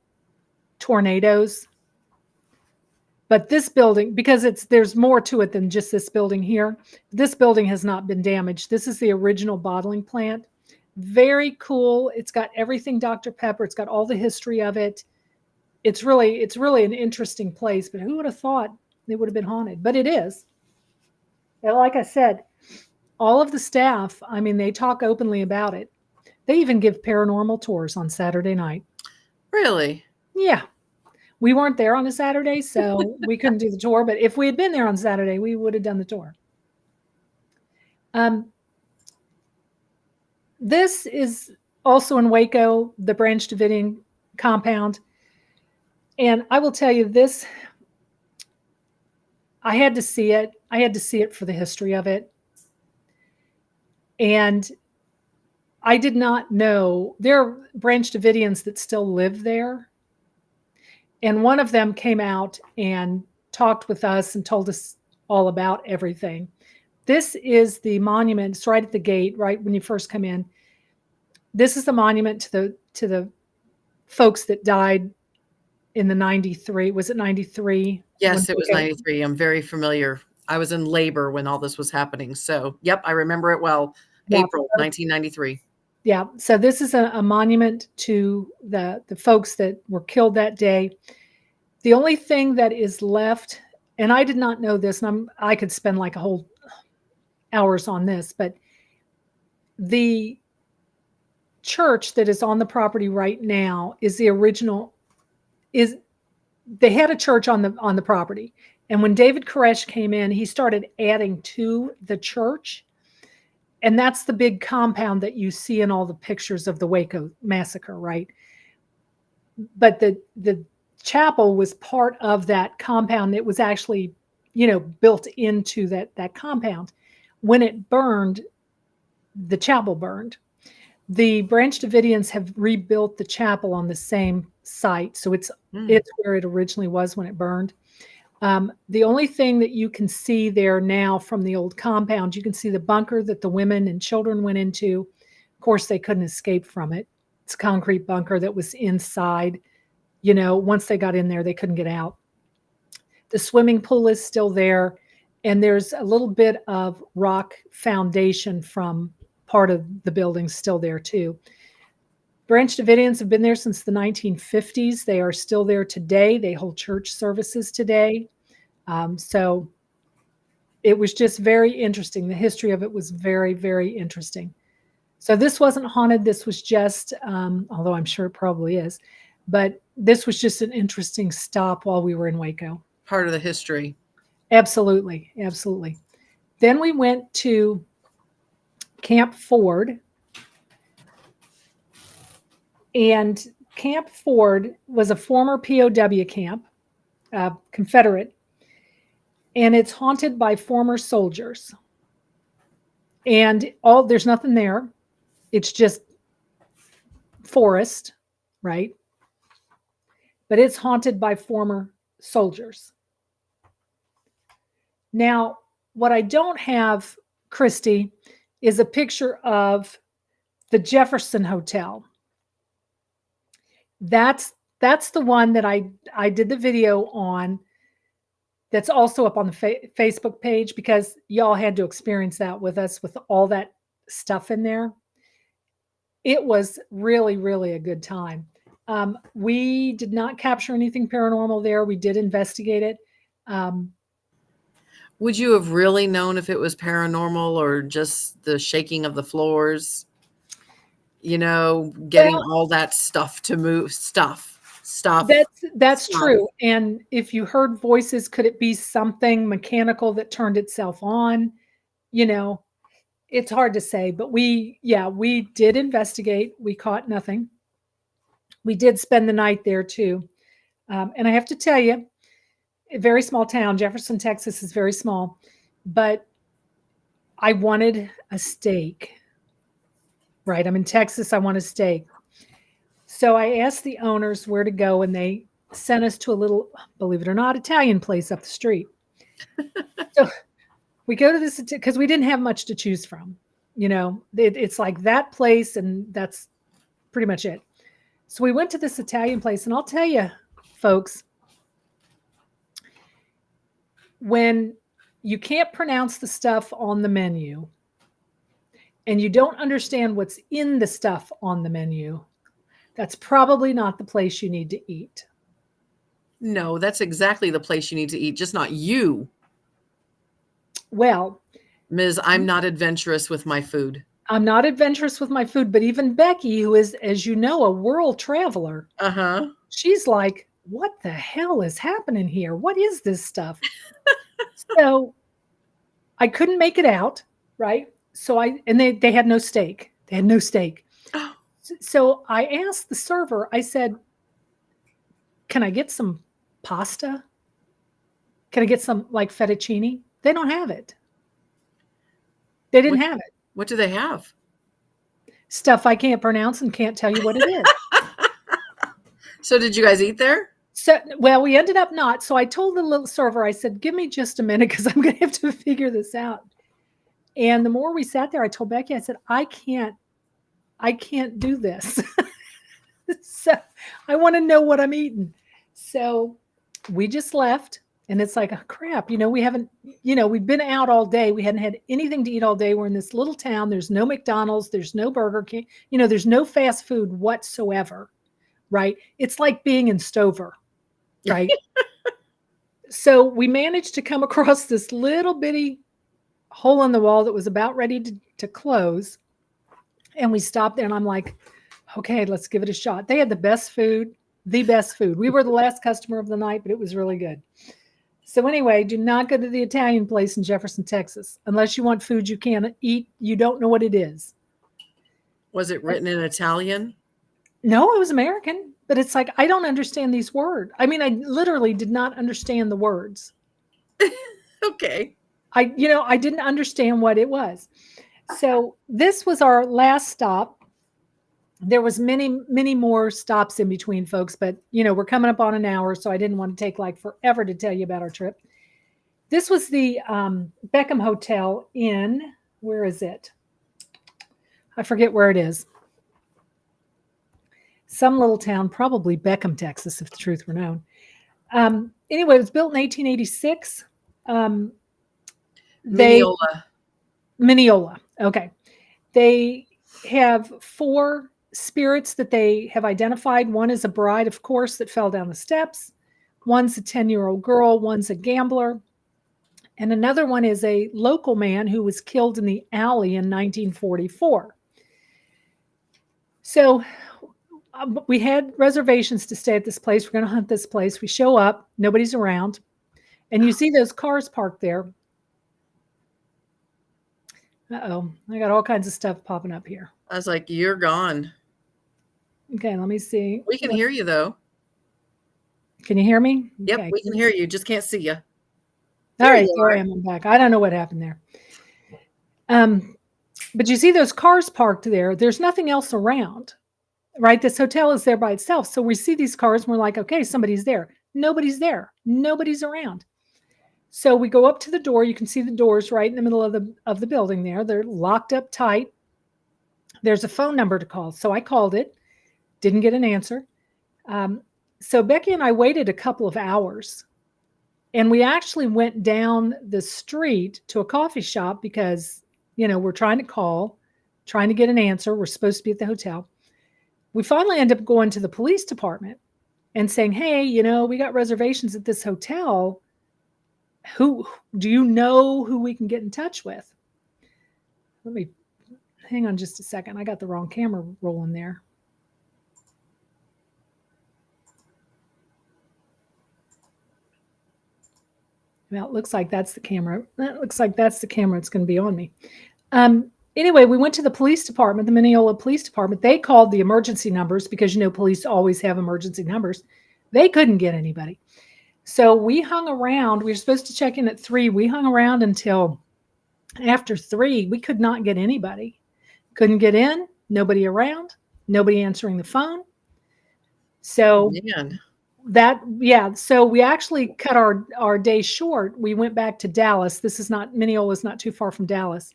tornadoes. But this building, because there's more to it than just this building here. This building has not been damaged. This is the original bottling plant. Very cool. It's got everything Dr. Pepper. It's got all the history of it. It's really an interesting place, but who would have thought it would have been haunted? But it is. And like I said, all of the staff, I mean, they talk openly about it. They even give paranormal tours on Saturday night. really? Yeah. We weren't there on a Saturday, so we couldn't do the tour. But if we had been there on Saturday, we would have done the tour. This is also in Waco, the Branch Davidian compound. And I will tell you this, I had to see it. I had to see it for the history of it. And I did not know there are Branch Davidians that still live there. And one of them came out and talked with us and told us all about everything. This is the monument. It's right at the gate, right when you first come in. This is the monument to the folks that died in the 93. Was it 93? Yes, it was 93. I'm very familiar. I was in labor when all this was happening. So, yep, I remember it well. Yeah. April 1993. Yeah. So this is a monument to the folks that were killed that day. The only thing that is left, and I did not know this, and I could spend like a whole hours on this, but the church that is on the property right now is the original. They had a church on the property, and when David Koresh came in, he started adding to the church, and that's the big compound that you see in all the pictures of the Waco massacre, right? But the chapel was part of that compound. It was actually, built into that compound. When it burned, the chapel burned. The Branch Davidians have rebuilt the chapel on the same site, so it's where it originally was when it burned. The only thing that you can see there now from the old compound, you can see the bunker that the women and children went into. Of course, they couldn't escape from it. It's a concrete bunker that was inside. Once they got in there, they couldn't get out. The swimming pool is still there, and there's a little bit of rock foundation from part of the building still there too. Branch Davidians have been there since the 1950s. They are still there today. They hold church services today. So it was just very interesting. The history of it was very, very interesting. So this wasn't haunted. This was just, although I'm sure it probably is, but this was just an interesting stop while we were in Waco. Part of the history. Absolutely. Absolutely. Then we went to Camp Ford. And Camp Ford was a former POW camp, Confederate, and it's haunted by former soldiers. And there's nothing there. It's just forest, right? But it's haunted by former soldiers. Now, what I don't have, Christie, is a picture of the Jefferson Hotel. That's the one that I did the video on. That's also up on the Facebook page, because y'all had to experience that with us with all that stuff in there. It was really, really a good time. We did not capture anything paranormal there. We did investigate it. Would you have really known if it was paranormal or just the shaking of the floors? Getting all that stuff to move, stuff. That's true. And if you heard voices, could it be something mechanical that turned itself on? It's hard to say, but we did investigate. We caught nothing. We did spend the night there too. And I have to tell you, a very small town, Jefferson, Texas is very small, but I wanted a steak, right? I'm in Texas. I want a steak. So I asked the owners where to go, and they sent us to a little, believe it or not, Italian place up the street. So we go to this because we didn't have much to choose from. It's like that place, and that's pretty much it. So we went to this Italian place, and I'll tell you, folks, when you can't pronounce the stuff on the menu and you don't understand what's in the stuff on the menu, that's probably not the place you need to eat. No, that's exactly the place you need to eat, just not you. Well, Ms., I'm not adventurous with my food. I'm not adventurous with my food, but even Becky, who is, as you know, a world traveler, she's like, what the hell is happening here? What is this stuff? So I couldn't make it out, right? So they had no steak. They had no steak. So I asked the server, I said, can I get some pasta? Can I get some like fettuccine? They don't have it. They didn't have it. What do they have? Stuff I can't pronounce and can't tell you what it is. So did you guys eat there? So, well, we ended up not. So I told the little server, I said, give me just a minute because I'm going to have to figure this out. And the more we sat there, I told Becky, I said, I can't do this. So I want to know what I'm eating. So we just left. And it's like, oh, crap, we haven't, we've been out all day. We hadn't had anything to eat all day. We're in this little town. There's no McDonald's. There's no Burger King. There's no fast food whatsoever, right? It's like being in Stover, right? So we managed to come across this little bitty hole in the wall that was about ready to close. And we stopped there and I'm like, okay, let's give it a shot. They had the best food. We were the last customer of the night, but it was really good. So anyway, do not go to the Italian place in Jefferson, Texas, unless you want food you can't eat. You don't know what it is. Was it written in Italian? No, it was American, but it's like, I don't understand these words. I mean, I literally did not understand the words. Okay. I didn't understand what it was. So this was our last stop. There was many, many more stops in between, folks, but we're coming up on an hour, so I didn't want to take like forever to tell you about our trip. This was the Beckham Hotel in, where is it? I forget where it is. Some little town, probably Beckham, Texas, if the truth were known. Anyway, it was built in 1886. Mineola. Okay. They have 4 spirits that they have identified. One is a bride, of course, that fell down the steps. One's a 10-year-old girl. One's a gambler. And another one is a local man who was killed in the alley in 1944. So we had reservations to stay at this place. We're going to hunt this place. We show up. Nobody's around. And you see those cars parked there. Uh-oh. I got all kinds of stuff popping up here. I was like, you're gone. Okay, let me see. We can hear you, though. Can you hear me? Yep, we can hear you. Just can't see you. All right, there I am. I'm back. I don't know what happened there. But you see those cars parked there. There's nothing else around, right? This hotel is there by itself. So we see these cars and we're like, okay, somebody's there. Nobody's there. Nobody's around. So we go up to the door. You can see the doors right in the middle of the building there. They're locked up tight. There's a phone number to call. So I called it. Didn't get an answer. So Becky and I waited a couple of hours. And we actually went down the street to a coffee shop because, we're trying to call, trying to get an answer. We're supposed to be at the hotel. We finally end up going to the police department and saying, hey, we got reservations at this hotel. Who do you know who we can get in touch with? Let me hang on just a second. I got the wrong camera rolling there. Well, it looks like that's the camera. That looks like that's the camera. It's going to be on me. anyway, we went to the police department, the Mineola Police Department. They called the emergency numbers because, police always have emergency numbers. They couldn't get anybody. So we hung around. We were supposed to check in at 3. We hung around until after 3. We could not get anybody. Couldn't get in, nobody around, nobody answering the phone. So so we actually cut our day short. We went back to Dallas. Mineola is not too far from Dallas.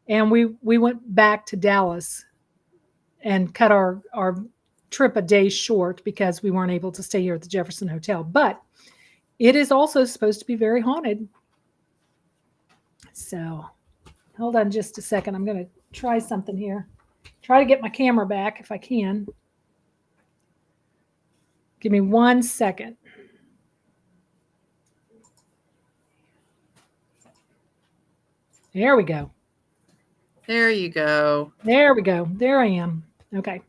And we went back to Dallas and cut our trip a day short because we weren't able to stay here at the Jefferson Hotel. But it is also supposed to be very haunted. So hold on just a second. I'm going to try something here. Try to get my camera back if I can. Give me 1 second. There we go. There you go. There we go. There I am. Okay.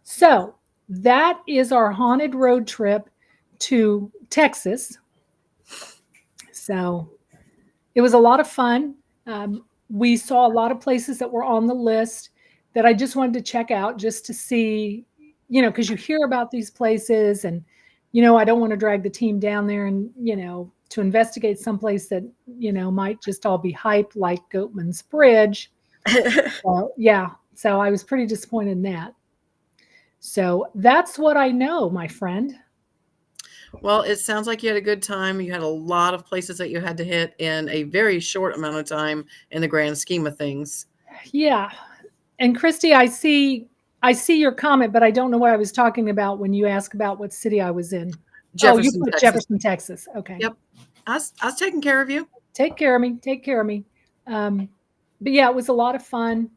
So that is our haunted road trip to Texas. So it was a lot of fun. We saw a lot of places that were on the list that I just wanted to check out just to see, because you hear about these places and, I don't want to drag the team down there and, to investigate someplace that, might just all be hype like Goatmans Bridge. So I was pretty disappointed in that. So that's what I know, my friend. Well, it sounds like you had a good time. You had a lot of places that you had to hit in a very short amount of time in the grand scheme of things. Yeah. And Christy, I see your comment, but I don't know what I was talking about when you asked about what city I was in. Jefferson, you put Texas. Jefferson, Texas. Okay. Yep. I was taking care of you. Take care of me. Take care of me. But yeah, it was a lot of fun.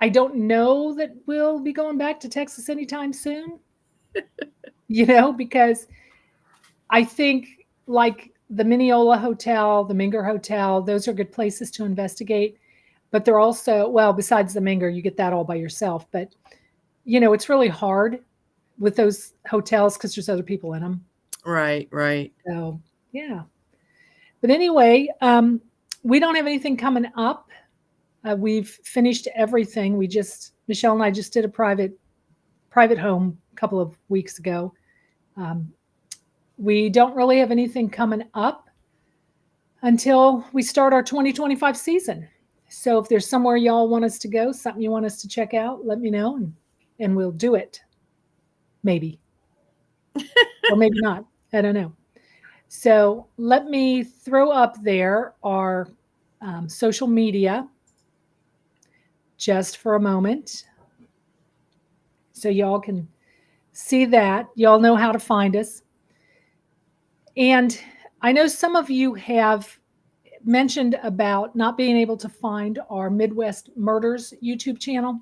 I don't know that we'll be going back to Texas anytime soon, because I think like the Mineola Hotel, the Minger Hotel, those are good places to investigate. But they're also, besides the Minger, you get that all by yourself. But, it's really hard with those hotels because there's other people in them. Right. So, yeah. But anyway, we don't have anything coming up. We've finished everything. Michelle and I just did a private home a couple of weeks ago. We don't really have anything coming up until we start our 2025 season. So if there's somewhere y'all want us to go, something you want us to check out, let me know and we'll do it. Maybe. Or maybe not. I don't know. So let me throw up there our social media just for a moment. So y'all can see that. Y'all know how to find us. And I know some of you have mentioned about not being able to find our Midwest Murders YouTube channel.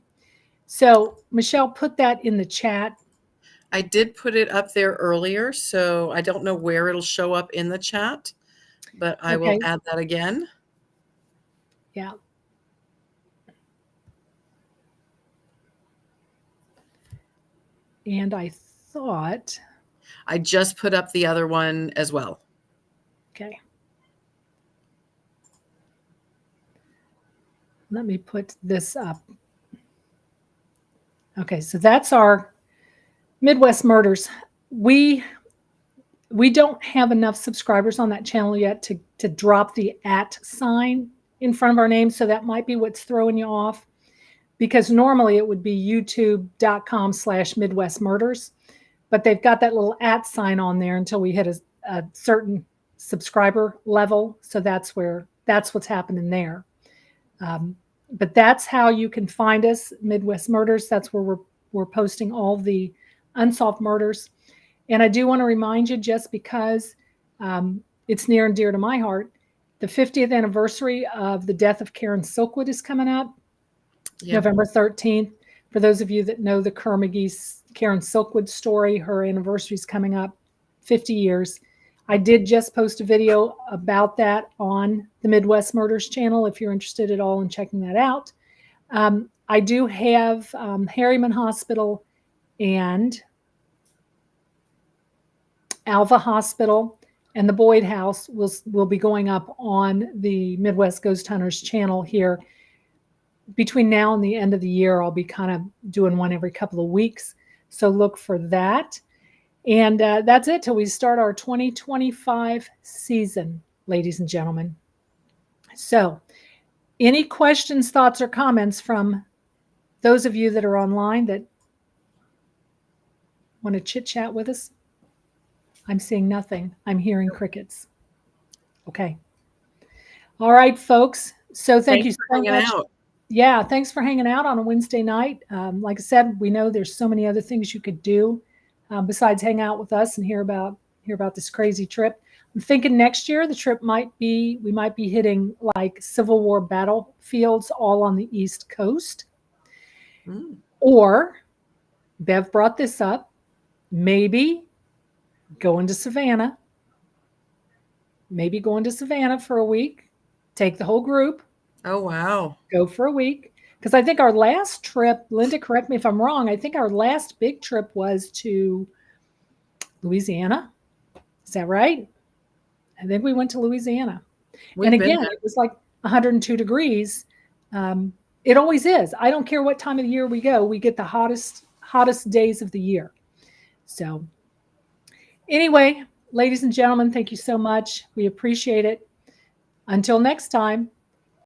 So Michelle put that in the chat. I did put it up there earlier, so I don't know where it'll show up in the chat, but I will add that again. Yeah. And I thought I just put up the other one as well. Okay. Let me put this up. Okay, so that's our Midwest Murders. We don't have enough subscribers on that channel yet to drop the @ sign in front of our name, so that might be what's throwing you off, because normally it would be youtube.com/Midwest Murders, but they've got that little @ sign on there until we hit a certain subscriber level. So that's what's happening there. But that's how you can find us, Midwest Murders. That's where we're posting all the unsolved murders. And I do want to remind you, just because it's near and dear to my heart, the 50th anniversary of the death of Karen Silkwood is coming up, November 13th. For those of you that know the Kerr-McGee's Karen Silkwood story, her anniversary is coming up, 50 years. I did just post a video about that on the Midwest Murders channel if you're interested at all in checking that out. I do have Harriman Hospital and Alva Hospital and the Boyd House will be going up on the Midwest Ghost Hunters channel here. Between now and the end of the year, I'll be kind of doing one every couple of weeks. So look for that. And that's it till we start our 2025 season, ladies and gentlemen. So any questions, thoughts, or comments from those of you that are online that want to chit chat with us? I'm seeing nothing. I'm hearing crickets. Okay. All right, folks. So thank you so much. Out. Yeah, thanks for hanging out on a Wednesday night. Like I said, we know there's so many other things you could do besides hang out with us and hear about this crazy trip. I'm thinking next year the trip we might be hitting like Civil War battlefields all on the East Coast. Or Bev brought this up, maybe going to Savannah for a week, take the whole group. Oh, wow. Go for a week. Because I think our last trip, Linda, correct me if I'm wrong, I think our last big trip was to Louisiana. Is that right? I think we went to Louisiana. And again, it was like 102 degrees. It always is. I don't care what time of the year we go. We get the hottest days of the year. So anyway, ladies and gentlemen, thank you so much. We appreciate it. Until next time.